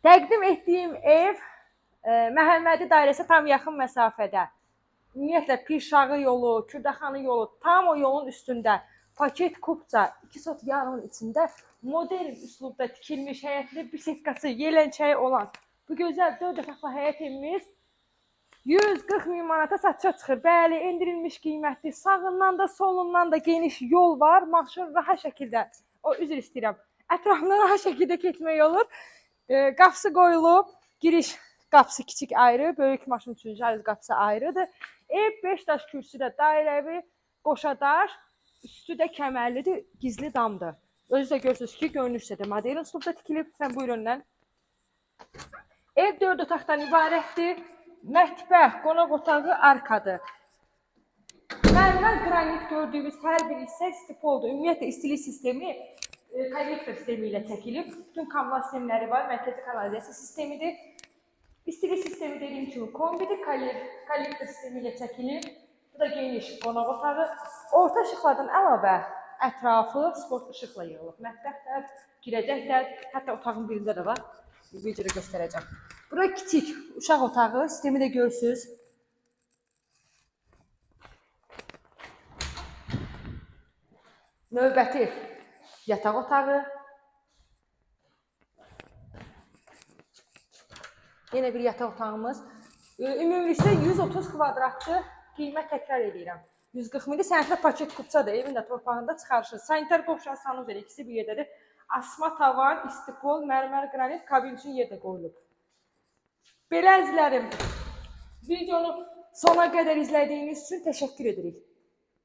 Təqdim etdiyim ev Məhəmmədi dairəsi tam yaxın məsafədə. Ümumiyyətlə Pirşağı yolu, Kürdəxanı yolu tam o yolun üstündə. Paket kupça 2 sot yarımın içində modern üslubda tikilmiş həyətli bisetkası, yelənçəyi olan bu gözəl 4 otaqlı həyət evimiz 140 min manata satışa çıxır. Bəli, endirilmiş qiymətli. Sağından da, solundan da geniş yol var. Maşın rahat şəkildə, üzr istəyirəm, ətrafına rahat şəkildə keçmək olur. Qapısı qoyulub, giriş qapısı kiçik ayrı, böyük maşın üçün jaliz qapısı ayrıdır. Ev 5 daş kürsüdə dairəvi, qoşadaş, üstü də kəmərlidir, gizli damdır. Özü də görürsünüz ki, görünüşsə də modern üslubda tikilib. Sən buyur öndən. Ev 4 otaqdan ibarətdir. Mətbəx, qonaq otağı arkadır. Mərmər qranit gördüyümüz hər bir hissə stipoldur. Ümumiyyətlə istilik sistemi kollektor sistemi ilə çəkilib. Bütün kanal sistemləri var. Mərkəzi kanalizasiya sistemidir. İstilik sistemi dediyim kimi kombidir. Kollektor sistemi ilə çəkilib. Bu da geniş qonaq otağı. Orta işıqlardan əlavə ətrafı sport işıqla yığılıb. Mətbəxlər, girəcəklər, hətta otağın birində də var. Videoda göstərəcəm. Bura kiçik uşaq otağı, sistemi də görürsünüz. Növbəti yataq otağı. Yenə bir yataq otağımız. Ümumilikdə 130 kvadratlı qiymət təkrar edirəm. 140 mindir. Sənətlə paket kupçadır. Evin də torpağında çıxarışır. Sanitar qovşaq, sanuzel ikisi bir yerdədir. Asma tavan, istipol, mərmər qranit, kabin üçün yerdə qoyulub. Belə əzizlərim, videonu sona qədər izlədiyiniz üçün təşəkkür edirik.